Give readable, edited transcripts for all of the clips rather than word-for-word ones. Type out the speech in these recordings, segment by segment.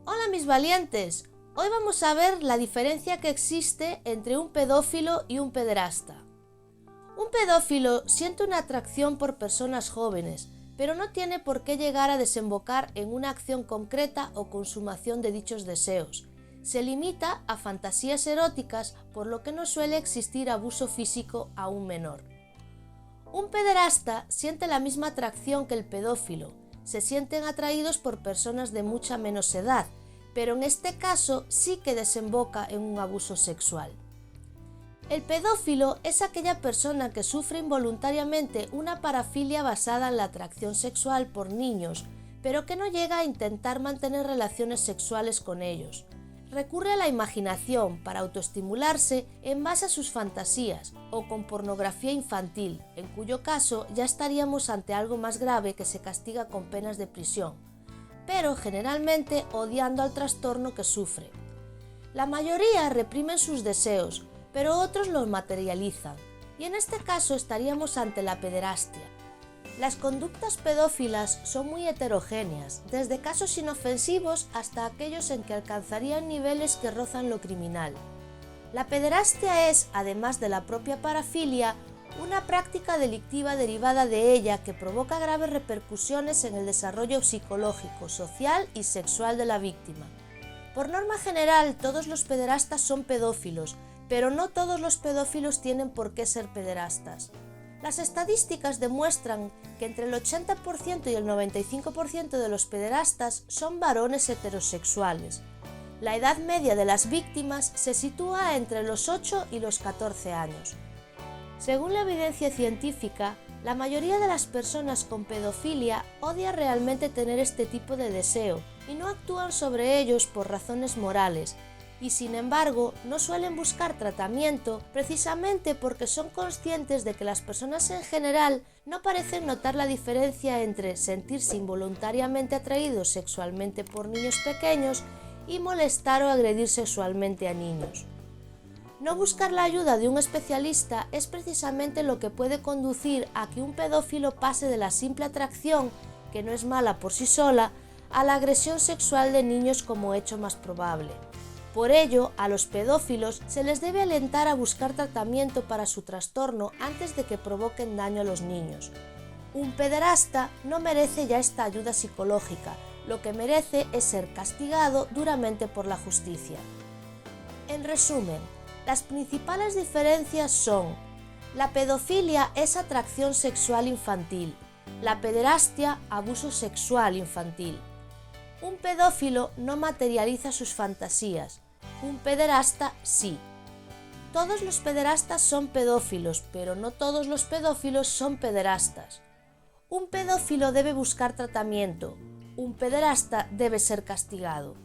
Hola mis valientes, hoy vamos a ver la diferencia que existe entre un pedófilo y un pederasta. Un pedófilo siente una atracción por personas jóvenes, pero no tiene por qué llegar a desembocar en una acción concreta o consumación de dichos deseos. Se limita a fantasías eróticas, por lo que no suele existir abuso físico a un menor. Un pederasta siente la misma atracción que el pedófilo. Se sienten atraídos por personas de mucha menos edad, pero en este caso sí que desemboca en un abuso sexual. El pedófilo es aquella persona que sufre involuntariamente una parafilia basada en la atracción sexual por niños, pero que no llega a intentar mantener relaciones sexuales con ellos. Recurre a la imaginación para autoestimularse en base a sus fantasías o con pornografía infantil, en cuyo caso ya estaríamos ante algo más grave que se castiga con penas de prisión, pero generalmente odiando al trastorno que sufre. La mayoría reprimen sus deseos, pero otros los materializan, y en este caso estaríamos ante la pederastia. Las conductas pedófilas son muy heterogéneas, desde casos inofensivos hasta aquellos en que alcanzarían niveles que rozan lo criminal. La pederastia es, además de la propia parafilia, una práctica delictiva derivada de ella que provoca graves repercusiones en el desarrollo psicológico, social y sexual de la víctima. Por norma general, todos los pederastas son pedófilos, pero no todos los pedófilos tienen por qué ser pederastas. Las estadísticas demuestran que entre el 80% y el 95% de los pederastas son varones heterosexuales. La edad media de las víctimas se sitúa entre los 8 y los 14 años. Según la evidencia científica, la mayoría de las personas con pedofilia odia realmente tener este tipo de deseo y no actúan sobre ellos por razones morales, y sin embargo no suelen buscar tratamiento precisamente porque son conscientes de que las personas en general no parecen notar la diferencia entre sentirse involuntariamente atraídos sexualmente por niños pequeños y molestar o agredir sexualmente a niños. No buscar la ayuda de un especialista es precisamente lo que puede conducir a que un pedófilo pase de la simple atracción, que no es mala por sí sola, a la agresión sexual de niños como hecho más probable. Por ello, a los pedófilos se les debe alentar a buscar tratamiento para su trastorno antes de que provoquen daño a los niños. Un pederasta no merece ya esta ayuda psicológica, lo que merece es ser castigado duramente por la justicia. En resumen, las principales diferencias son: la pedofilia es atracción sexual infantil, la pederastia abuso sexual infantil. Un pedófilo no materializa sus fantasías, un pederasta sí. Todos los pederastas son pedófilos, pero no todos los pedófilos son pederastas. Un pedófilo debe buscar tratamiento, un pederasta debe ser castigado.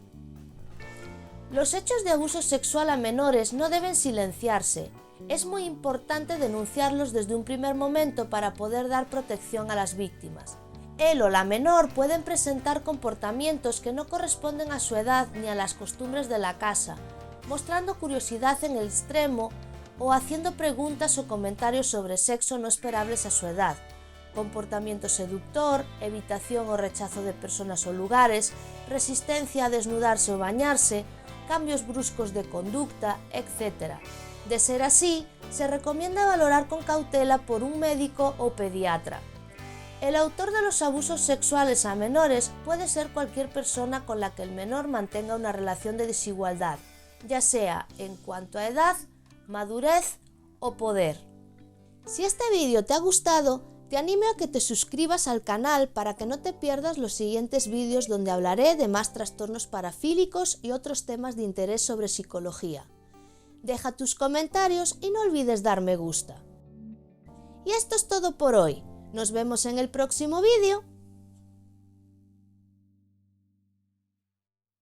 Los hechos de abuso sexual a menores no deben silenciarse. Es muy importante denunciarlos desde un primer momento para poder dar protección a las víctimas. Él o la menor pueden presentar comportamientos que no corresponden a su edad ni a las costumbres de la casa, mostrando curiosidad en el extremo o haciendo preguntas o comentarios sobre sexo no esperables a su edad, comportamiento seductor, evitación o rechazo de personas o lugares, resistencia a desnudarse o bañarse, cambios bruscos de conducta, etc. De ser así, se recomienda valorar con cautela por un médico o pediatra. El autor de los abusos sexuales a menores puede ser cualquier persona con la que el menor mantenga una relación de desigualdad, ya sea en cuanto a edad, madurez o poder. Si este vídeo te ha gustado, te animo a que te suscribas al canal para que no te pierdas los siguientes vídeos donde hablaré de más trastornos parafílicos y otros temas de interés sobre psicología. Deja tus comentarios y no olvides dar me gusta. Y esto es todo por hoy. Nos vemos en el próximo vídeo.